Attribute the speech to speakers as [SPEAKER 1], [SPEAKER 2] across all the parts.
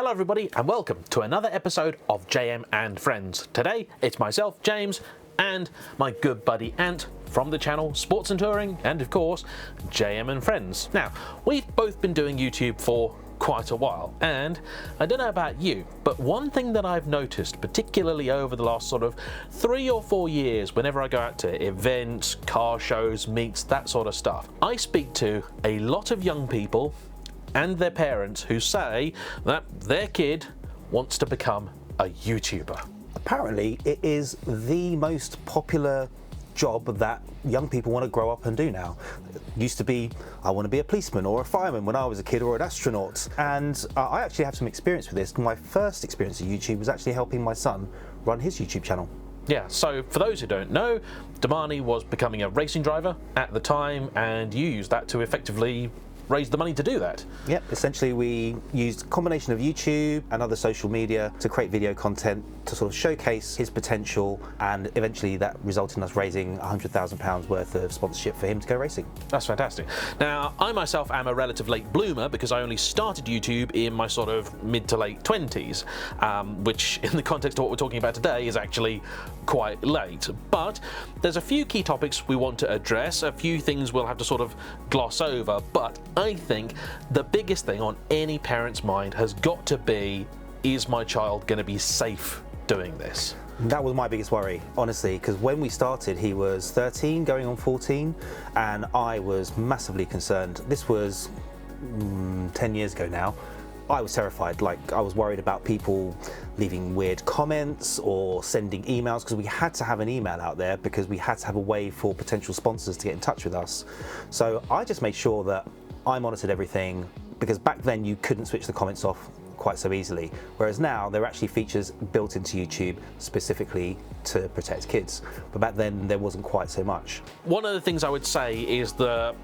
[SPEAKER 1] Hello everybody and welcome to another episode of JayEmm and Friends. Today it's myself, James, and my good buddy Ant from the channel Sports and Touring and of course JayEmm and Friends. Now, we've both been doing YouTube for quite a while, and I don't know about you, but one thing that I've noticed, particularly over the last sort of 3 or 4 years, whenever I go out to events, car shows, meets, that sort of stuff, I speak to a lot of young people and their parents who say that their kid wants to become a YouTuber.
[SPEAKER 2] Apparently it is the most popular job that young people want to grow up and do now. It used to be, I want to be a policeman or a fireman when I was a kid, or an astronaut. And I actually have some experience with this. My first experience of YouTube was actually helping my son run his YouTube channel.
[SPEAKER 1] Yeah, so for those who don't know, Zany was becoming a racing driver at the time, and you used that to effectively raise the money to do that.
[SPEAKER 2] Yep, essentially we used a combination of YouTube and other social media to create video content to sort of showcase his potential, and eventually that resulted in us raising £100,000 worth of sponsorship for him to go racing.
[SPEAKER 1] That's fantastic. Now, I myself am a relative late bloomer because I only started YouTube in my sort of mid to late 20s, which in the context of what we're talking about today is actually quite late. But there's a few key topics we want to address, a few things we'll have to sort of gloss over, but I think the biggest thing on any parent's mind has got to be, is my child going to be safe doing this?
[SPEAKER 2] That was my biggest worry, honestly, because when we started he was 13 going on 14 and I was massively concerned. This was 10 years ago now. I was terrified. Like, I was worried about people leaving weird comments or sending emails, because we had to have an email out there because we had to have a way for potential sponsors to get in touch with us. So I just made sure that I monitored everything, because back then you couldn't switch the comments off quite so easily, whereas now there are actually features built into YouTube specifically to protect kids, but back then there wasn't quite so much.
[SPEAKER 1] One of the things I would say is the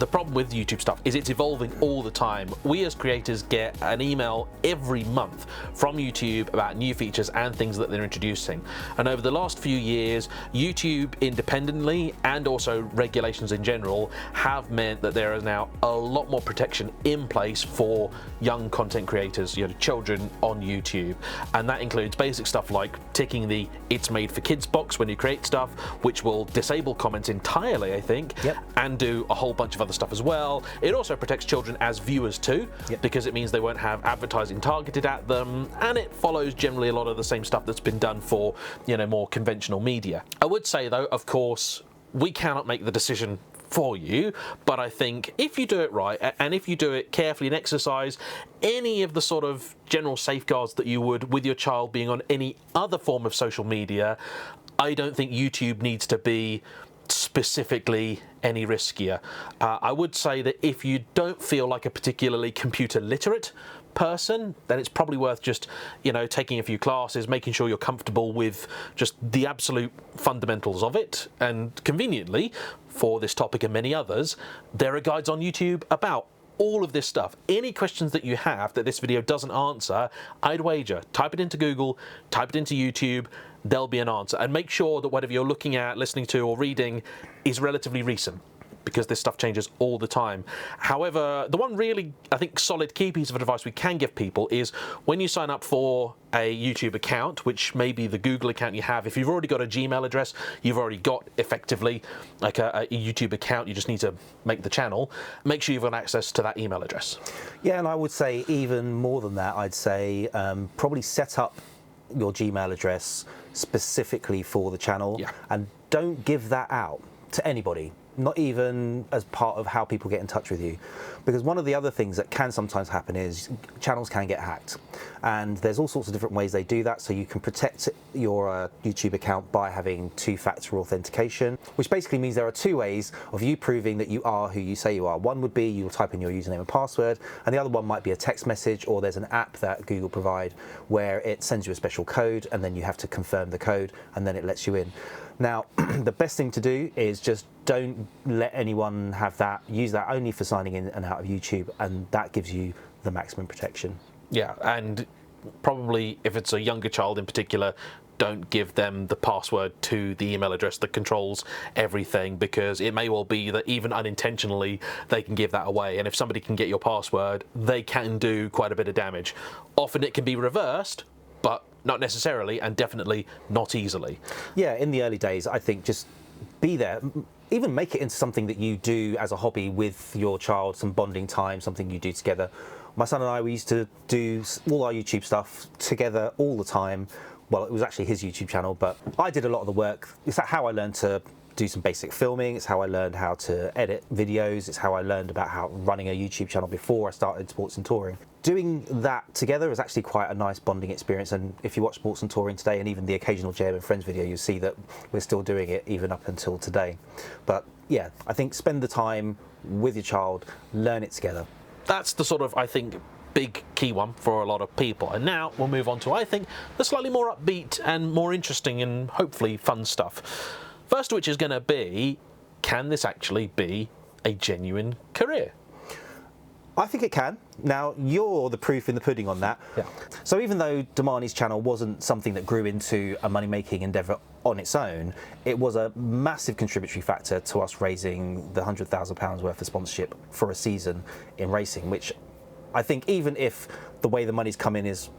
[SPEAKER 1] problem with YouTube stuff is it's evolving all the time. We as creators get an email every month from YouTube about new features and things that they're introducing, and over the last few years YouTube independently and also regulations in general have meant that there is now a lot more protection in place for young content creators, children on YouTube, and that includes basic stuff like ticking the "It's made for kids" box when you create stuff, which will disable comments entirely, I think, and do a whole bunch of other stuff as well. It also protects children as viewers too, because it means they won't have advertising targeted at them, and it follows generally a lot of the same stuff that's been done for, more conventional media. I would say though, of course, we cannot make the decision for you, but I think if you do it right and if you do it carefully and exercise any of the sort of general safeguards that you would with your child being on any other form of social media, I don't think YouTube needs to be specifically any riskier. I would say that if you don't feel like a particularly computer literate person, then it's probably worth just taking a few classes, making sure you're comfortable with just the absolute fundamentals of it. And conveniently for this topic and many others, there are guides on YouTube about all of this stuff. Any questions that you have that this video doesn't answer, I'd wager type it into Google, type it into YouTube, there'll be an answer. And make sure that whatever you're looking at, listening to or reading is relatively recent, because this stuff changes all the time. However, the one really, I think, solid key piece of advice we can give people is when you sign up for a YouTube account, which may be the Google account you have, if you've already got a Gmail address, you've already got effectively like a YouTube account, you just need to make the channel, make sure you've got access to that email address.
[SPEAKER 2] Yeah, and I would say even more than that, I'd say probably set up your Gmail address specifically for the channel, and don't give that out to anybody, not even as part of how people get in touch with you. Because one of the other things that can sometimes happen is channels can get hacked, and there's all sorts of different ways they do that. So you can protect your YouTube account by having two-factor authentication, which basically means there are 2 ways of you proving that you are who you say you are. One would be you'll type in your username and password, and the other one might be a text message, or there's an app that Google provide where it sends you a special code and then you have to confirm the code and then it lets you in. Now, the best thing to do is just don't let anyone have that. Use that only for signing in and out of YouTube, and that gives you the maximum protection.
[SPEAKER 1] Yeah, and probably if it's a younger child in particular, don't give them the password to the email address that controls everything, because it may well be that even unintentionally they can give that away, and if somebody can get your password, they can do quite a bit of damage. Often it can be reversed, but not necessarily, and definitely not easily.
[SPEAKER 2] Yeah, in the early days, I think just be there. Even make it into something that you do as a hobby with your child, some bonding time, something you do together. My son and I, we used to do all our YouTube stuff together all the time. Well, it was actually his YouTube channel, but I did a lot of the work. It's how I learned to do some basic filming. It's how I learned how to edit videos. It's how I learned about how running a YouTube channel before I started sports and touring. Doing that together is actually quite a nice bonding experience. And if you watch Sports and Touring today, and even the occasional JayEmm Friends video, you'll see that we're still doing it even up until today. But yeah, I think spend the time with your child, learn it together.
[SPEAKER 1] That's the sort of, I think, big key one for a lot of people. And now we'll move on to, I think, the slightly more upbeat and more interesting and hopefully fun stuff. First of which is going to be, can this actually be a genuine career?
[SPEAKER 2] I think it can. Now, you're the proof in the pudding on that.
[SPEAKER 1] Yeah.
[SPEAKER 2] So even though Damani's channel wasn't something that grew into a money-making endeavour on its own, it was a massive contributory factor to us raising the £100,000 worth of sponsorship for a season in racing, which I think even if the way the money's come in is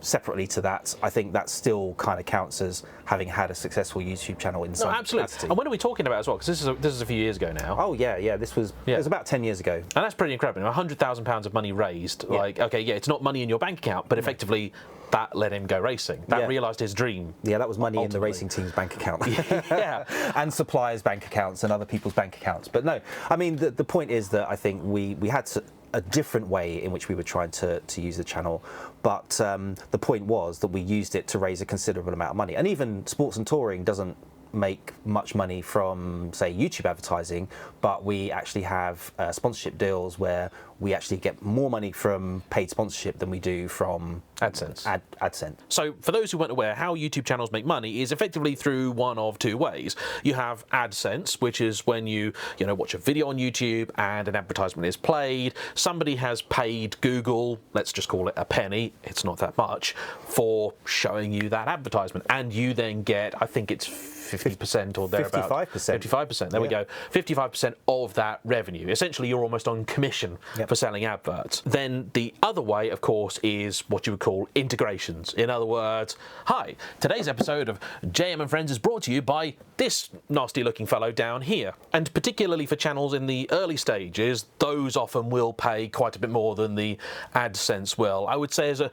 [SPEAKER 2] separately to that, I think that still kind of counts as having had a successful YouTube channel in some capacity.
[SPEAKER 1] And when are we talking about as well? Because this is a few years ago now.
[SPEAKER 2] Oh yeah, this was it was about 10 years ago.
[SPEAKER 1] And that's pretty incredible. £100,000 of money raised. Yeah. Like, okay, yeah, it's not money in your bank account, but effectively that let him go racing. That realised his dream. Yeah, that was money ultimately
[SPEAKER 2] in the racing team's bank account.
[SPEAKER 1] Yeah.
[SPEAKER 2] And suppliers' bank accounts and other people's bank accounts. But no, I mean, the point is that I think we had a different way in which we were trying to use the channel, but the point was that we used it to raise a considerable amount of money. And even Sports and Touring doesn't make much money from, say, YouTube advertising, but we actually have sponsorship deals where we actually get more money from paid sponsorship than we do from
[SPEAKER 1] AdSense.
[SPEAKER 2] AdSense.
[SPEAKER 1] So for those who weren't aware, how YouTube channels make money is effectively through one of two ways. You have AdSense, which is when you watch a video on YouTube and an advertisement is played. Somebody has paid Google, let's just call it a penny, it's not that much, for showing you that advertisement, and you then get, I think it's 50% or thereabouts.
[SPEAKER 2] 55%.
[SPEAKER 1] 55%. There we go. 55% of that revenue. Essentially, you're almost on commission for selling adverts. Then the other way, of course, is what you would call integrations. In other words, hi, today's episode of JayEmm Friends is brought to you by this nasty-looking fellow down here. And particularly for channels in the early stages, those often will pay quite a bit more than the AdSense will. I would say as a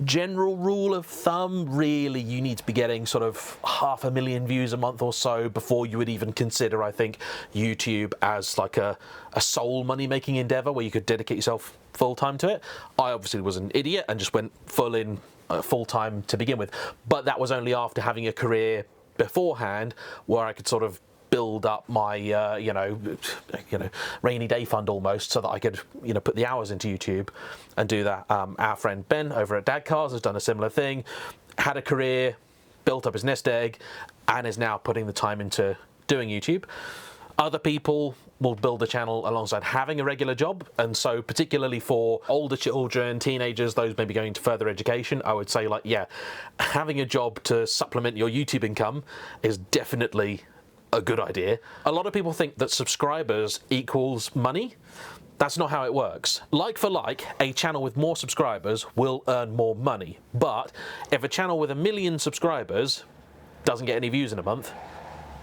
[SPEAKER 1] general rule of thumb, really, you need to be getting sort of 500,000 views a month or so before you would even consider, I think, YouTube as like a sole money-making endeavour where you could dedicate yourself full-time to it. I obviously was an idiot and just went full-time to begin with, but that was only after having a career beforehand where I could sort of build up my rainy day fund almost, so that I could put the hours into YouTube and do that. Our friend Ben over at Dad Cars has done a similar thing, had a career, built up his nest egg, and is now putting the time into doing YouTube. Other people will build a channel alongside having a regular job, and so particularly for older children, teenagers, those maybe going to further education, I would say, like, yeah, having a job to supplement your YouTube income is definitely a good idea. A lot of people think that subscribers equals money. That's not how it works. Like for like, a channel with more subscribers will earn more money. But if a channel with 1 million subscribers doesn't get any views in a month,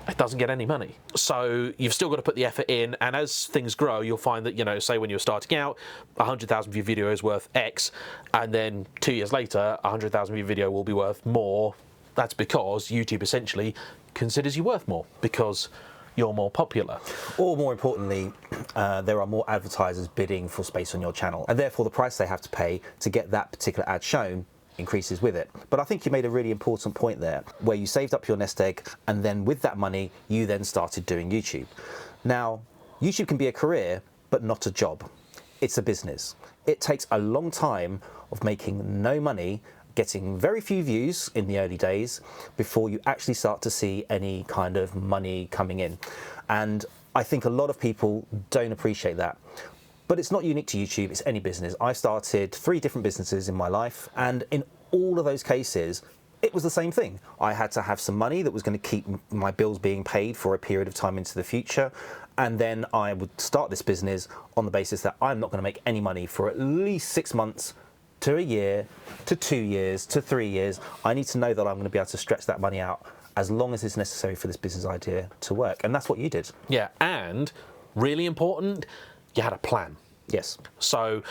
[SPEAKER 1] it doesn't get any money. So you've still got to put the effort in, and as things grow, you'll find that, say when you're starting out, 100,000 view video is worth X, and then 2 years later, 100,000 view video will be worth more. That's because YouTube essentially considers you worth more because you're more popular.
[SPEAKER 2] Or more importantly, there are more advertisers bidding for space on your channel, and therefore the price they have to pay to get that particular ad shown increases with it. But I think you made a really important point there, where you saved up your nest egg, and then with that money, you then started doing YouTube. Now, YouTube can be a career, but not a job. It's a business. It takes a long time of making no money, getting very few views in the early days before you actually start to see any kind of money coming in. And I think a lot of people don't appreciate that. But it's not unique to YouTube, it's any business. I started 3 different businesses in my life, and in all of those cases, it was the same thing. I had to have some money that was going to keep my bills being paid for a period of time into the future. And then I would start this business on the basis that I'm not going to make any money for at least 6 months to a year, to 2 years, to 3 years. I need to know that I'm going to be able to stretch that money out as long as it's necessary for this business idea to work. And that's what you did.
[SPEAKER 1] Yeah, and really important, you had a plan.
[SPEAKER 2] Yes.
[SPEAKER 1] So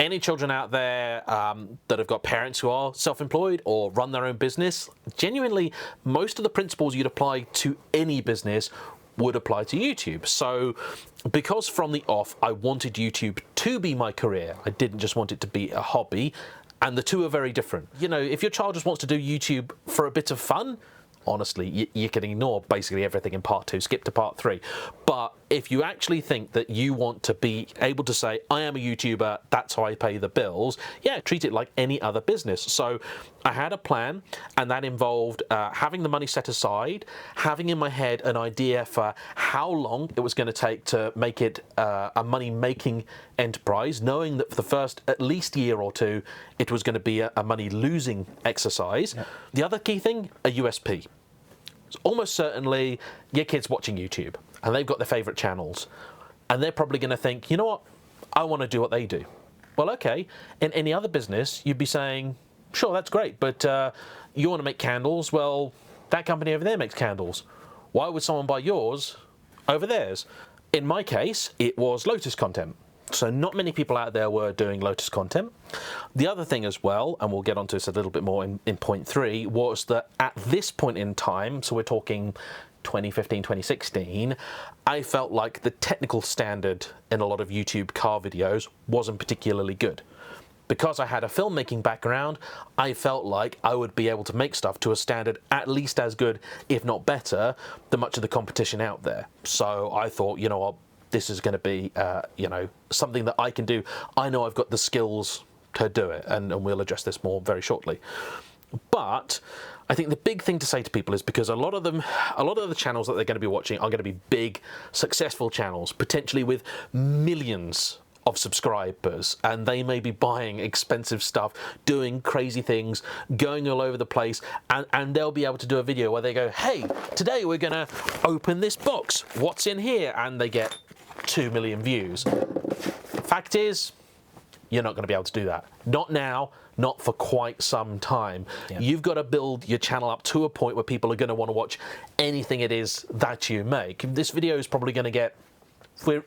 [SPEAKER 1] any children out there that have got parents who are self-employed or run their own business, genuinely, most of the principles you'd apply to any business would apply to YouTube. So because from the off, I wanted YouTube to be my career, I didn't just want it to be a hobby, and the two are very different. You know, if your child just wants to do YouTube for a bit of fun, honestly, you can ignore basically everything in part 2, skip to part 3. But if you actually think that you want to be able to say, I am a YouTuber, that's how I pay the bills, yeah, treat it like any other business. So I had a plan, and that involved having the money set aside, having in my head an idea for how long it was going to take to make it a money-making enterprise, knowing that for the first at least year or two, it was going to be a money-losing exercise. Yeah. The other key thing, a USP. So almost certainly your kids watching YouTube and they've got their favourite channels and they're probably going to think, you know what, I want to do what they do. Well, okay, in any other business, you'd be saying, sure, that's great, but you want to make candles? Well, that company over there makes candles. Why would someone buy yours over theirs? In my case, it was Lotus content. So not many people out there were doing Lotus content. The other thing as well, and we'll get onto this a little bit more in point 3, was that at this point in time, so we're talking 2015, 2016, I felt like the technical standard in a lot of YouTube car videos wasn't particularly good. Because I had a filmmaking background, I felt like I would be able to make stuff to a standard at least as good, if not better, than much of the competition out there. So I thought, you know what, this is going to be, you know, something that I can do. I know I've got the skills to do it, and we'll address this more very shortly. But I think the big thing to say to people is, because a lot of the channels that they're going to be watching are going to be big, successful channels, potentially with millions of subscribers, and they may be buying expensive stuff, doing crazy things, going all over the place, and they'll be able to do a video where they go, hey, today we're going to open this box. What's in here? And they get 2 million views. Fact is, you're not going to be able to do that. Not now, not for quite some time. Yeah. You've got to build your channel up to a point where people are going to want to watch anything it is that you make. This video is probably going to get,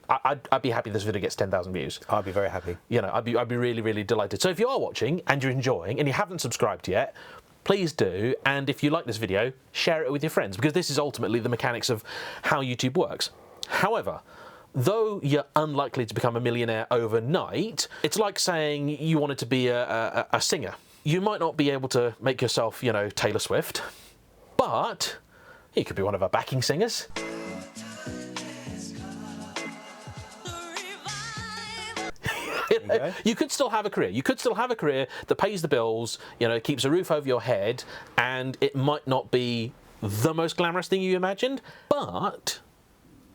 [SPEAKER 1] I'd be happy if this video gets 10,000 views. I'd be
[SPEAKER 2] very happy.
[SPEAKER 1] You know, I'd be really, really delighted. So if you are watching and you're enjoying and you haven't subscribed yet, please do. And if you like this video, share it with your friends, because this is ultimately the mechanics of how YouTube works. However, though you're unlikely to become a millionaire overnight, it's like saying you wanted to be a singer. You might not be able to make yourself, you know, Taylor Swift, but you could be one of our backing singers. You could still have a career. You could still have a career that pays the bills, you know, keeps a roof over your head, and it might not be the most glamorous thing you imagined, but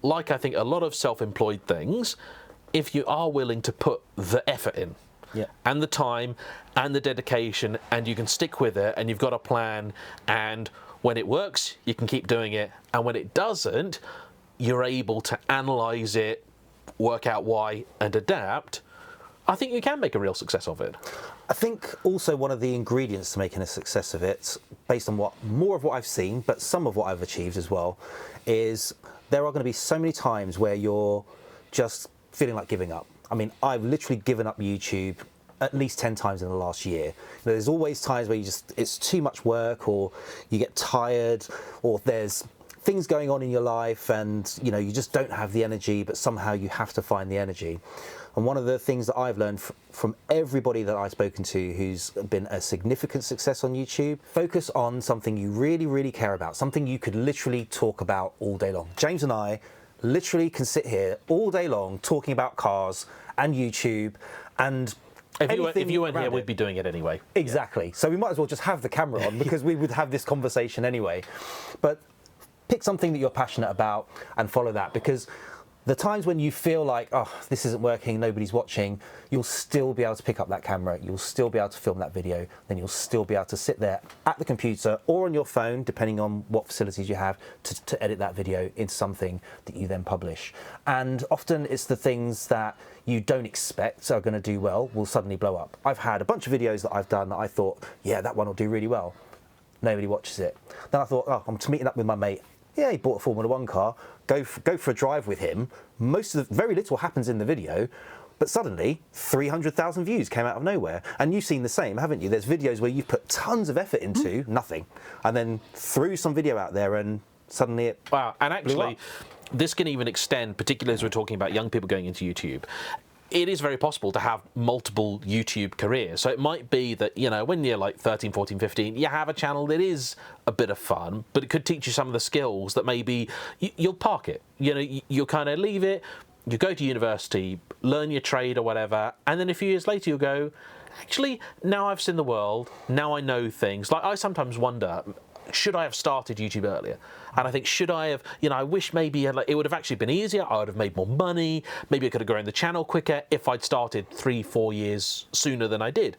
[SPEAKER 1] like I think a lot of self-employed things, if you are willing to put the effort in, and the time and the dedication, and you can stick with it, and you've got a plan, and when it works, you can keep doing it, and when it doesn't, you're able to analyze it, work out why, and adapt, I think you can make a real success of it.
[SPEAKER 2] I think also one of the ingredients to making a success of it, based on more of what I've seen, but some of what I've achieved as well, is there are going to be so many times where you're just feeling like giving up. I mean, I've literally given up YouTube at least 10 times in the last year. There's always times where it's too much work, or you get tired, or there's things going on in your life and you know you just don't have the energy, but somehow you have to find the energy. And one of the things that I've learned from everybody that I've spoken to who's been a significant success on YouTube, focus on something you really, really care about, something you could literally talk about all day long. James and I literally can sit here all day long talking about cars and YouTube, and
[SPEAKER 1] if you weren't here, we'd be doing it anyway.
[SPEAKER 2] Exactly. Yeah. So we might as well just have the camera on, because we would have this conversation anyway. But pick something that you're passionate about and follow that, because The times when you feel like, oh, this isn't working, nobody's watching, you'll still be able to pick up that camera, you'll still be able to film that video, then you'll still be able to sit there at the computer or on your phone, depending on what facilities you have, to edit that video into something that you then publish. And often it's the things that you don't expect are going to do well will suddenly blow up. I've had a bunch of videos that I've done that I thought, yeah, that one will do really well. Nobody watches it. Then I thought, oh, I'm meeting up with my mate. Yeah, he bought a Formula 1 car, go for a drive with him. Very little happens in the video, but suddenly 300,000 views came out of nowhere. And you've seen the same, haven't you? There's videos where you've put tons of effort into nothing, and then threw some video out there and suddenly it
[SPEAKER 1] Wow, and
[SPEAKER 2] blew
[SPEAKER 1] actually,
[SPEAKER 2] up.
[SPEAKER 1] this can even extend, particularly as we're talking about young people going into YouTube. It is very possible to have multiple YouTube careers. So it might be that, you know, when you're like 13, 14, 15, you have a channel that is a bit of fun, but it could teach you some of the skills that maybe you'll park it. You know, you'll kind of leave it, you go to university, learn your trade or whatever, and then a few years later you'll go, actually, now I've seen the world, now I know things. Like, I sometimes wonder, should I have started YouTube earlier? And I think, should I have, you know, I wish maybe it would have actually been easier. I would have made more money. Maybe I could have grown the channel quicker if I'd started 3-4 years sooner than I did.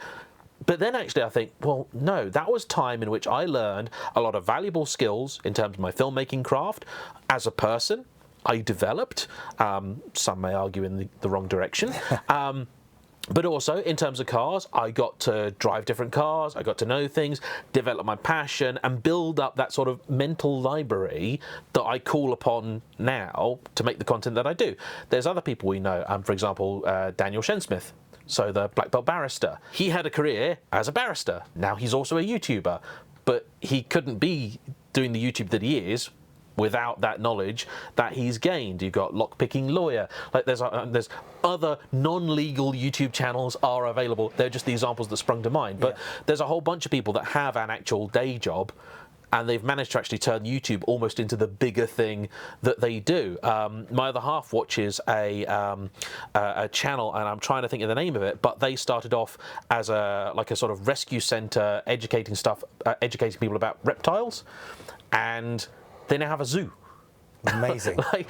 [SPEAKER 1] But then actually I think, well, no, that was time in which I learned a lot of valuable skills in terms of my filmmaking craft. As a person, I developed, some may argue in the wrong direction. But also, in terms of cars, I got to drive different cars, I got to know things, develop my passion, and build up that sort of mental library that I call upon now to make the content that I do. There's other people we know, for example, Daniel Shensmith, so the black belt barrister. He had a career as a barrister. Now he's also a YouTuber, but he couldn't be doing the YouTube that he is without that knowledge that he's gained. You've got Lockpicking Lawyer. Like there's other non-legal YouTube channels are available. They're just the examples that sprung to mind. But there's a whole bunch of people that have an actual day job, and they've managed to actually turn YouTube almost into the bigger thing that they do. My other half watches a channel, and I'm trying to think of the name of it, but they started off as like a sort of rescue center, educating people about reptiles, and they now have a zoo.
[SPEAKER 2] Amazing.
[SPEAKER 1] Like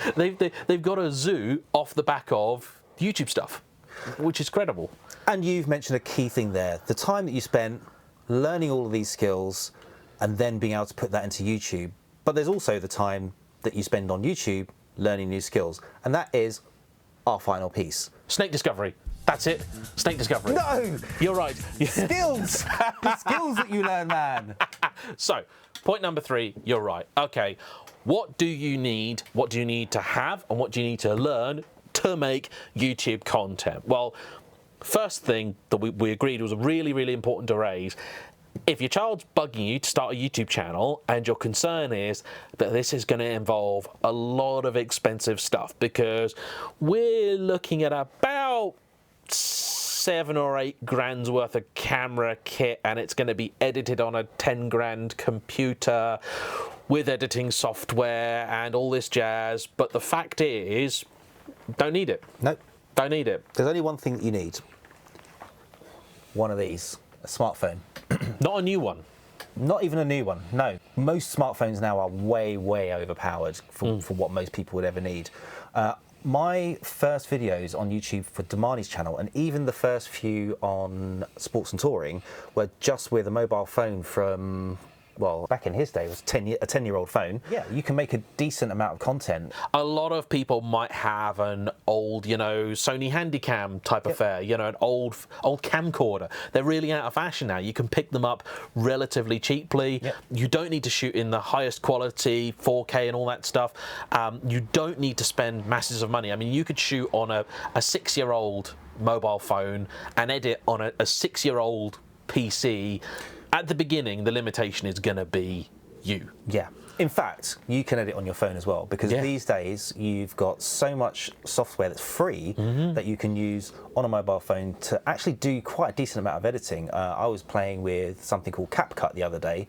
[SPEAKER 1] they've got a zoo off the back of YouTube stuff, which is credible.
[SPEAKER 2] And you've mentioned a key thing there. The time that you spent learning all of these skills and then being able to put that into YouTube. But there's also the time that you spend on YouTube learning new skills. And that is our final piece.
[SPEAKER 1] Snake discovery. That's it. Snake discovery.
[SPEAKER 2] No!
[SPEAKER 1] You're right.
[SPEAKER 2] Skills! The skills that you learn, man.
[SPEAKER 1] So, point number 3, you're right. Okay, what do you need? What do you need to have? And what do you need to learn to make YouTube content? Well, first thing that we agreed was really, really important to raise. If your child's bugging you to start a YouTube channel and your concern is that this is going to involve a lot of expensive stuff, because we're looking at about 7 or 8 grand's worth of camera kit, and it's going to be edited on a 10 grand computer with editing software and all this jazz. But the fact is, don't need it.
[SPEAKER 2] Nope.
[SPEAKER 1] Don't need it.
[SPEAKER 2] There's only one thing that you need. One of these, a smartphone.
[SPEAKER 1] Not a new one.
[SPEAKER 2] Not even a new one, no. Most smartphones now are way, way overpowered for what most people would ever need. My first videos on YouTube for Damani's channel, and even the first few on Sports and Touring, were just with a mobile phone from, well, back in his day, it was a 10-year-old phone. Yeah, you can make a decent amount of content.
[SPEAKER 1] A lot of people might have an old, you know, Sony Handycam type affair, you know, an old camcorder. They're really out of fashion now. You can pick them up relatively cheaply. You don't need to shoot in the highest quality, 4K and all that stuff. You don't need to spend masses of money. I mean, you could shoot on a 6-year-old mobile phone and edit on a 6-year-old PC. At the beginning, the limitation is going to be you.
[SPEAKER 2] Yeah. In fact, you can edit on your phone as well, because these days you've got so much software that's free that you can use on a mobile phone to actually do quite a decent amount of editing. I was playing with something called CapCut the other day,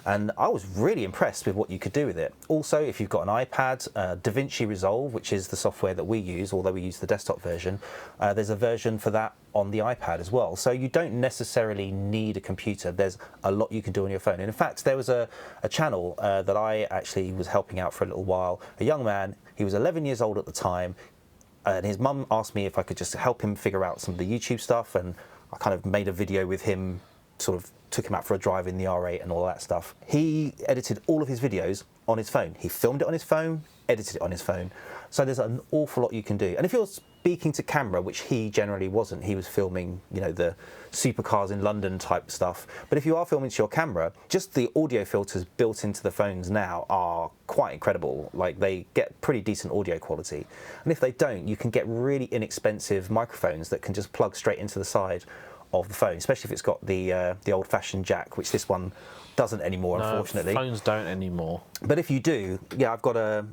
[SPEAKER 2] and I was really impressed with what you could do with it. Also, if you've got an iPad, DaVinci Resolve, which is the software that we use, although we use the desktop version, there's a version for that on the iPad as well. So you don't necessarily need a computer. There's a lot you can do on your phone. And in fact, there was a channel that I actually was helping out for a little while. A young man, he was 11 years old at the time. and his mum asked me if I could just help him figure out some of the YouTube stuff, and I kind of made a video with him, sort of took him out for a drive in the R8 and all that stuff. He edited all of his videos on his phone. He filmed it on his phone, edited it on his phone. So there's an awful lot you can do. And if you're speaking to camera, which he generally wasn't, he was filming, you know, the supercars in London type stuff. But if you are filming to your camera, just the audio filters built into the phones now are quite incredible. Like, they get pretty decent audio quality. And if they don't, you can get really inexpensive microphones that can just plug straight into the side of the phone, especially if it's got the old-fashioned jack, which this one doesn't anymore, unfortunately.
[SPEAKER 1] Phones don't anymore.
[SPEAKER 2] But if you do, yeah, I've got a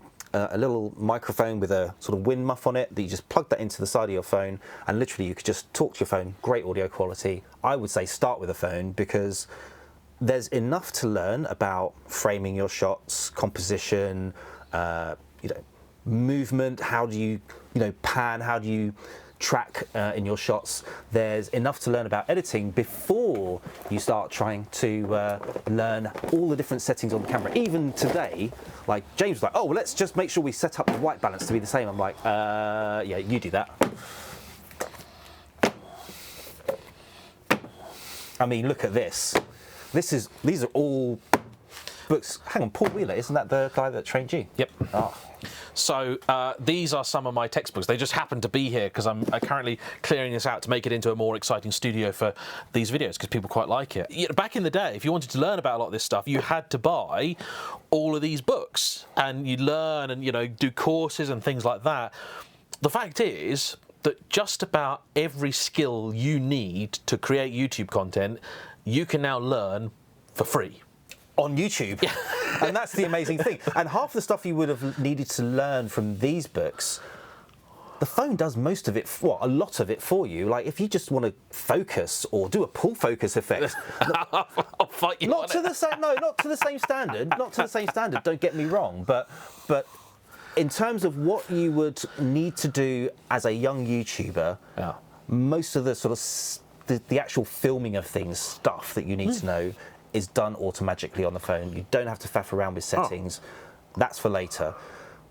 [SPEAKER 2] little microphone with a sort of wind muff on it that you just plug that into the side of your phone, and literally you could just talk to your phone. Great audio quality. I would say start with a phone, because there's enough to learn about framing your shots, composition, you know, movement. How do you pan? How do you track in your shots? There's enough to learn about editing before you start trying to learn all the different settings on the camera. Even today, like, James was like, oh, well, let's just make sure we set up the white balance to be the same. I'm like, yeah, you do that. I mean, look at this. These are all books. Hang on, Paul Wheeler, isn't that the guy that trained you?
[SPEAKER 1] Yep.
[SPEAKER 2] Oh.
[SPEAKER 1] So these are some of my textbooks. They just happen to be here because I'm currently clearing this out to make it into a more exciting studio for these videos, because people quite like it. You know, back in the day, if you wanted to learn about a lot of this stuff, you had to buy all of these books, and you'd learn and, you know, do courses and things like that. The fact is that just about every skill you need to create YouTube content, you can now learn for free.
[SPEAKER 2] On YouTube. Yeah. And that's the amazing thing. And half the stuff you would have needed to learn from these books, the phone does most of it, a lot of it for you. Like, if you just want to focus or do a pull focus effect.
[SPEAKER 1] I'll fight you
[SPEAKER 2] not to the same, no, not to the same standard. Not to the same standard, don't get me wrong. But in terms of what you would need to do as a young YouTuber, yeah, most of the sort of the actual filming of things, stuff that you need to know, is done automatically on the phone. You don't have to faff around with settings. That's for later.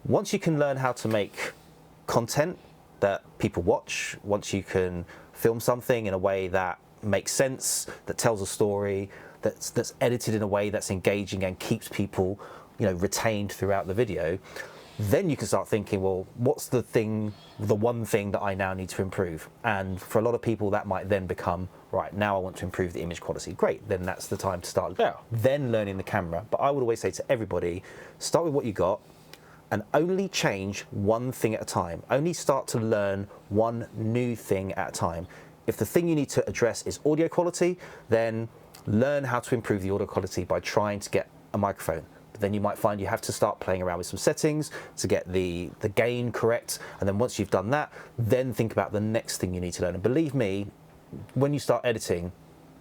[SPEAKER 2] Once you can learn how to make content that people watch, once you can film something in a way that makes sense, that tells a story, that's edited in a way that's engaging and keeps people, you know, retained throughout the video, then you can start thinking, well, what's the one thing that I now need to improve? And for a lot of people, that might then become, right, now I want to improve the image quality. Great, then that's the time to start then learning the camera. But I would always say to everybody, start with what you got and only change one thing at a time. Only start to learn one new thing at a time. If the thing you need to address is audio quality, then learn how to improve the audio quality by trying to get a microphone. Then you might find you have to start playing around with some settings to get the gain correct. And then once you've done that, then think about the next thing you need to learn. And believe me, when you start editing,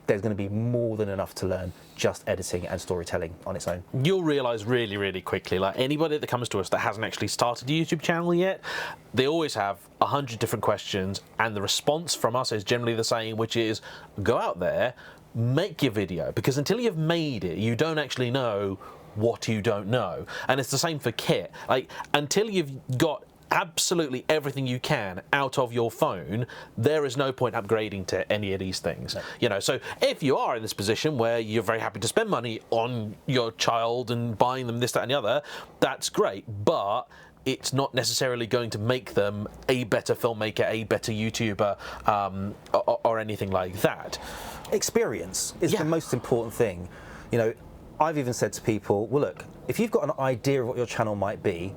[SPEAKER 2] there's going to be more than enough to learn just editing and storytelling on its own. You'll
[SPEAKER 1] realise really, really quickly, like anybody that comes to us that hasn't actually started a YouTube channel yet, they always have 100 different questions, and the response from us is generally the same, which is go out there, make your video, because until you've made it, you don't actually know what you don't know. And it's the same for kit. Like, until you've got absolutely everything you can out of your phone, there is no point upgrading to any of these things. No. You know, so if you are in this position where you're very happy to spend money on your child and buying them this, that and the other, that's great, but it's not necessarily going to make them a better filmmaker, a better YouTuber, or anything like that. Experience is the most important thing. You know, I've even said to people, well, look, if you've got an idea of what your channel might be,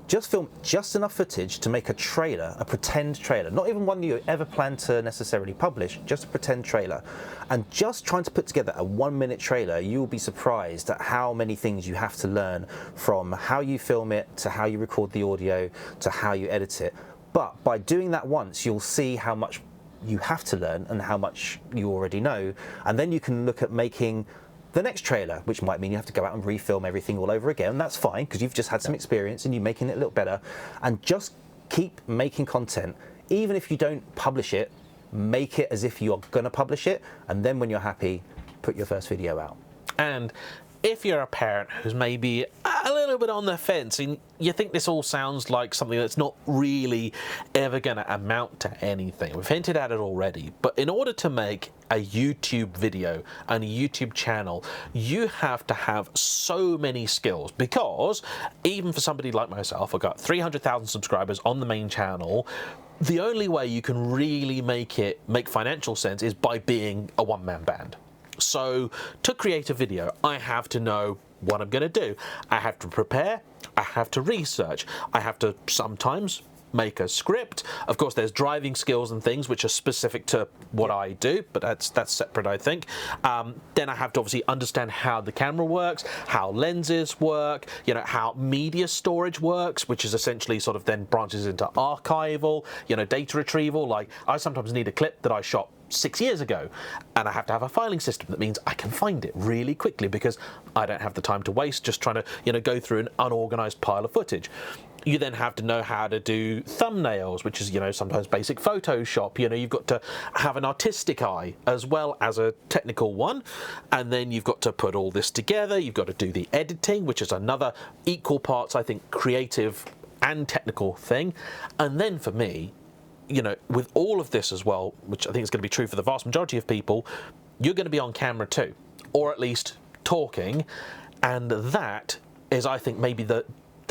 [SPEAKER 1] just film just enough footage to make a trailer, a pretend trailer, not even one you ever plan to necessarily publish, just a pretend trailer. And just trying to put together a 1-minute trailer, you'll be surprised at how many things you have to learn, from how you film it, to how you record the audio, to how you edit it. But by doing that once, you'll see how much you have to learn and how much you already know. And then you can look at making the next trailer, which might mean you have to go out and refilm everything all over again. And that's fine, because you've just had some experience and you're making it a little better. And just keep making content. Even if you don't publish it, make it as if you're going to publish it. And then when you're happy, put your first video out. And if you're a parent who's maybe a little bit on the fence and you think this all sounds like something that's not really ever going to amount to anything, we've hinted at it already, but in order to make a YouTube video and a YouTube channel, you have to have so many skills, because even for somebody like myself, I've got 300,000 subscribers on the main channel. The only way you can really make financial sense is by being a one-man band. So to create a video, I have to know what I'm going to do. I have to prepare, I have to research, I have to sometimes make a script. Of course, there's driving skills and things which are specific to what I do, but that's separate, I think. Then I have to obviously understand how the camera works, how lenses work, you know, how media storage works, which is essentially sort of then branches into archival, you know, data retrieval. Like, I sometimes need a clip that I shot 6 years ago, and I have to have a filing system that means I can find it really quickly, because I don't have the time to waste just trying to, you know, go through an unorganized pile of footage. You then have to know how to do thumbnails, which is, you know, sometimes basic Photoshop. You know, you've got to have an artistic eye as well as a technical one, and then you've got to put all this together. You've got to do the editing, which is another equal parts, I think, creative and technical thing. And then for me, you know, with all of this as well, which I think is going to be true for the vast majority of people, you're going to be on camera too, or at least talking, and that is, I think, maybe the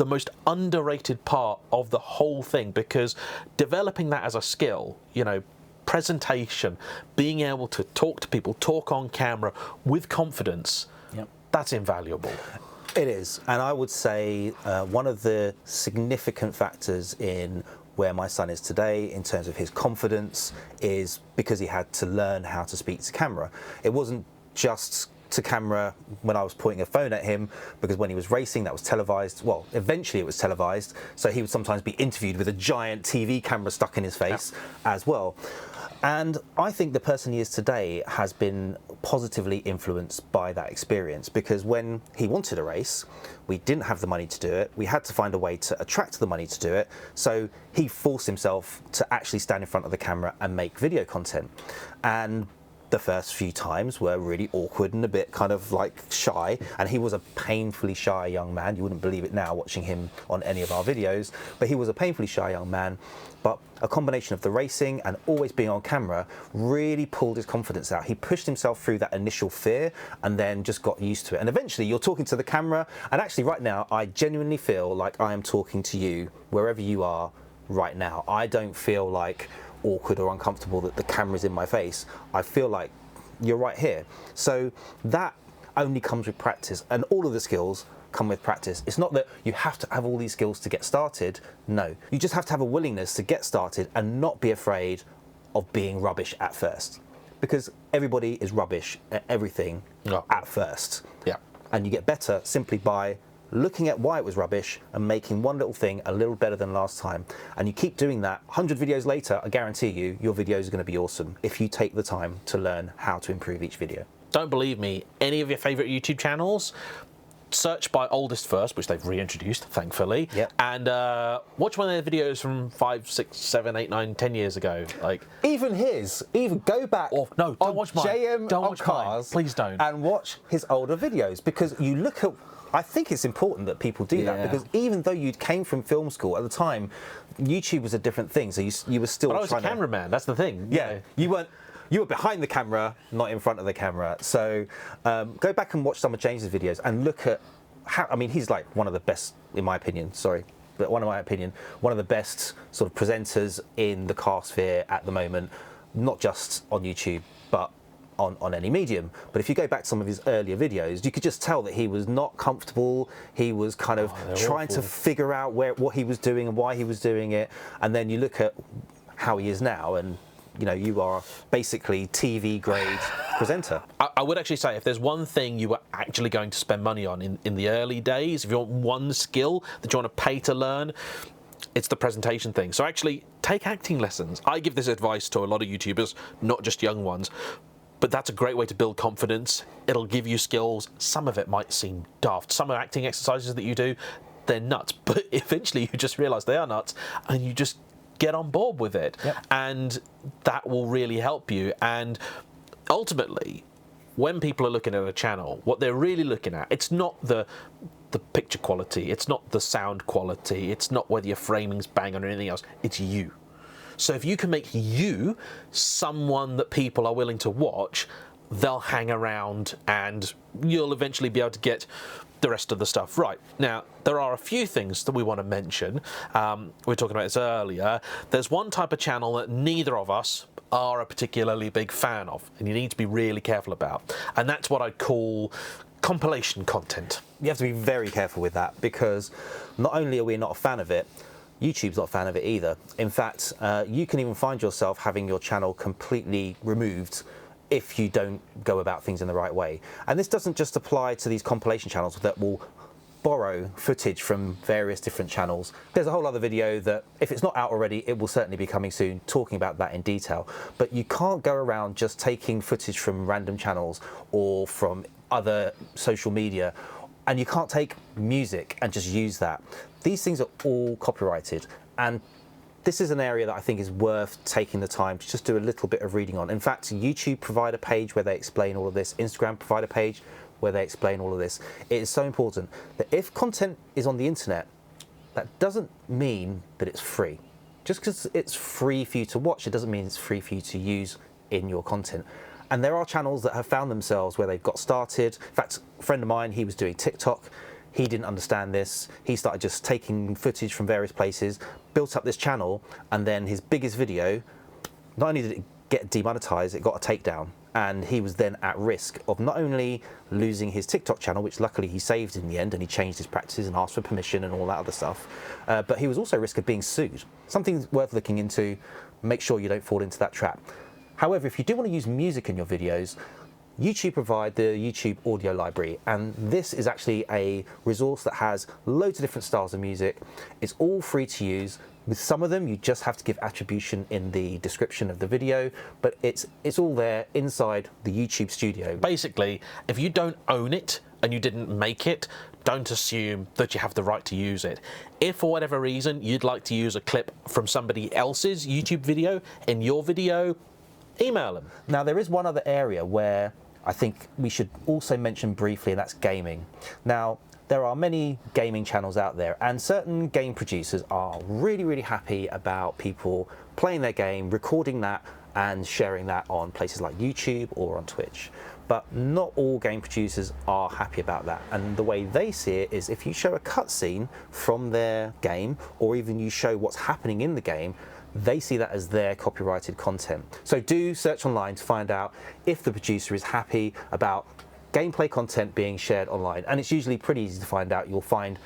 [SPEAKER 1] most underrated part of the whole thing, because developing that as a skill, you know, presentation, being able to talk to people, talk on camera with confidence, that's invaluable.
[SPEAKER 2] It is, and I would say one of the significant factors in where my son is today in terms of his confidence is because he had to learn how to speak to camera. It wasn't just to camera when I was pointing a phone at him, because when he was racing, that was televised. Well, eventually it was televised, so he would sometimes be interviewed with a giant TV camera stuck in his face as well. And I think the person he is today has been positively influenced by that experience, because when he wanted a race, we didn't have the money to do it. We had to find a way to attract the money to do it. So he forced himself to actually stand in front of the camera and make video content. And the first few times were really awkward and a bit kind of like shy, and he was a painfully shy young man. You wouldn't believe it now watching him on any of our videos, but he was a painfully shy young man. But a combination of the racing and always being on camera really pulled his confidence out. He pushed himself through that initial fear and then just got used to it. And eventually you're talking to the camera, and actually right now I genuinely feel like I am talking to you wherever you are right now. I don't feel like awkward or uncomfortable that the camera's in my face. I feel like you're right here. So that only comes with practice, and all of the skills come with practice. It's not that you have to have all these skills to get started. No, you just have to have a willingness to get started and not be afraid of being rubbish at first, because everybody is rubbish at everything at first. And you get better simply by looking at why it was rubbish and making one little thing a little better than last time. And you keep doing that, 100 videos later, I guarantee you, your videos are going to be awesome if you take the time to learn how to improve each video. Don't believe me, any of your favourite YouTube channels, search by oldest first, which they've reintroduced, thankfully, and watch one of their videos from 5, 6, 7, 8, 9, 10 years ago. Like even go back. Or no, don't watch mine. JayEmm on Cars, please don't. And watch his older videos, because you look at. I think it's important that people do that, because even though you came from film school at the time, YouTube was a different thing. So you were still. But I was a cameraman. That's the thing. Yeah, you weren't. You were behind the camera, not in front of the camera. So go back and watch some of James's videos and look at how. I mean, he's like one of the best, in my opinion. Sorry, but one of the best sort of presenters in the car sphere at the moment, not just on YouTube, but on any medium. But if you go back to some of his earlier videos, you could just tell that he was not comfortable. He was kind of trying to figure out what he was doing and why he was doing it. And then you look at how he is now, and you know, you are basically TV grade presenter. I would actually say, if there's one thing you were actually going to spend money on in the early days, if you want one skill that you want to pay to learn, it's the presentation thing. So actually take acting lessons. I give this advice to a lot of YouTubers, not just young ones. But that's a great way to build confidence. It'll give you skills. Some of it might seem daft. Some acting exercises that you do, they're nuts. But eventually you just realise they are nuts, and you just get on board with it. And that will really help you. And ultimately,
[SPEAKER 1] when people are looking at a channel, what they're really looking at, it's not the picture quality, it's not the sound quality, it's not whether your framing's bang or anything else, it's you. So if you can make you someone that people are willing to watch, they'll hang around and you'll eventually be able to get the rest of the stuff right. Now, there are a few things that we want to mention. We were talking about this earlier. There's one type of channel that neither of us are a particularly big fan of, and you need to be really careful about. And that's what I'd call compilation content.
[SPEAKER 2] You have to be very careful with that, because not only are we not a fan of it, YouTube's not a fan of it either. In fact, you can even find yourself having your channel completely removed if you don't go about things in the right way. And this doesn't just apply to these compilation channels that will borrow footage from various different channels. There's a whole other video that, if it's not out already, it will certainly be coming soon, talking about that in detail. But you can't go around just taking footage from random channels or from other social media, and you can't take music and just use that. These things are all copyrighted, and this is an area that I think is worth taking the time to just do a little bit of reading on. In fact, YouTube provide a page where they explain all of this. Instagram provide a page where they explain all of this. It is so important that if content is on the internet, that doesn't mean that it's free. Just because it's free for you to watch, it doesn't mean it's free for you to use in your content. And there are channels that have found themselves where they've got started. In fact, a friend of mine, he was doing TikTok. He didn't understand this. He started just taking footage from various places, built up this channel, and then his biggest video, not only did it get demonetized, it got a takedown. And he was then at risk of not only losing his TikTok channel, which luckily he saved in the end, and he changed his practices and asked for permission and all that other stuff, but he was also at risk of being sued. Something worth looking into. Make sure you don't fall into that trap. However, if you do want to use music in your videos, YouTube provide the YouTube audio library, and this is actually a resource that has loads of different styles of music. It's all free to use. With some of them, you just have to give attribution in the description of the video, but it's all there inside the YouTube studio.
[SPEAKER 1] Basically, if you don't own it and you didn't make it, don't assume that you have the right to use it. If for whatever reason you'd like to use a clip from somebody else's YouTube video in your video, email them.
[SPEAKER 2] Now, there is one other area where I think we should also mention briefly, and that's gaming. Now, there are many gaming channels out there, and certain game producers are really, really happy about people playing their game, recording that, and sharing that on places like YouTube or on Twitch. But not all game producers are happy about that. And the way they see it is if you show a cutscene from their game, or even you show what's happening in the game, they see that as their copyrighted content. So do search online to find out if the producer is happy about gameplay content being shared online. And it's usually pretty easy to find out. You'll find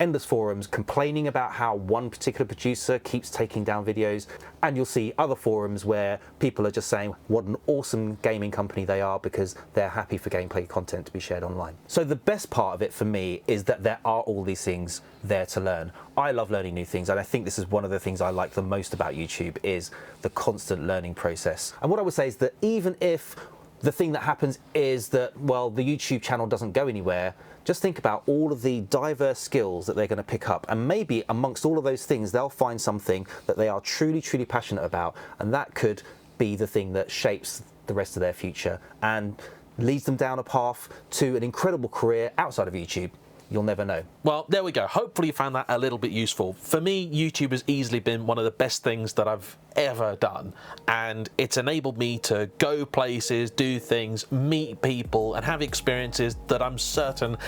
[SPEAKER 2] endless forums complaining about how one particular producer keeps taking down videos, and you'll see other forums where people are just saying what an awesome gaming company they are because they're happy for gameplay content to be shared online. So the best part of it for me is that there are all these things there to learn. I love learning new things, and I think this is one of the things I like the most about YouTube is the constant learning process. And what I would say is that even if the thing that happens is that, well, the YouTube channel doesn't go anywhere, just think about all of the diverse skills that they're going to pick up, and maybe amongst all of those things they'll find something that they are truly, truly passionate about, and that could be the thing that shapes the rest of their future and leads them down a path to an incredible career outside of YouTube. You'll never know.
[SPEAKER 1] Well, there we go. Hopefully you found that a little bit useful. For me, YouTube has easily been one of the best things that I've ever done, and it's enabled me to go places, do things, meet people, and have experiences that I'm certain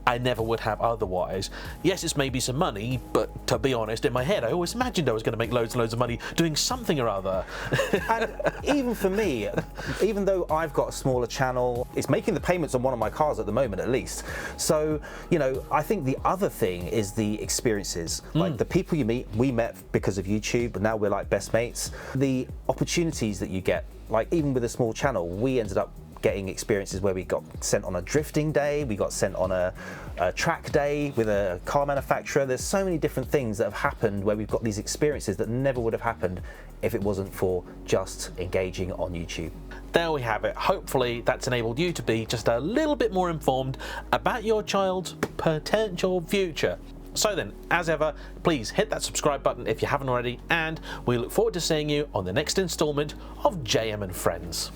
[SPEAKER 1] I never would have otherwise. Yes, it's maybe some money, but to be honest, in my head I always imagined I was going to make loads and loads of money doing something or other.
[SPEAKER 2] And even for me, even though I've got a smaller channel, it's making the payments on one of my cars at the moment, at least. So, you know, I think the other thing is the experiences. Like the people you meet, we met because of YouTube, but now we're like best mates. The opportunities that you get, like even with a small channel, we ended up getting experiences where we got sent on a drifting day, we got sent on a track day with a car manufacturer. There's so many different things that have happened where we've got these experiences that never would have happened if it wasn't for just engaging on YouTube.
[SPEAKER 1] There we have it. Hopefully that's enabled you to be just a little bit more informed about your child's potential future. So then, as ever, please hit that subscribe button if you haven't already, and we look forward to seeing you on the next installment of JayEmm Friends.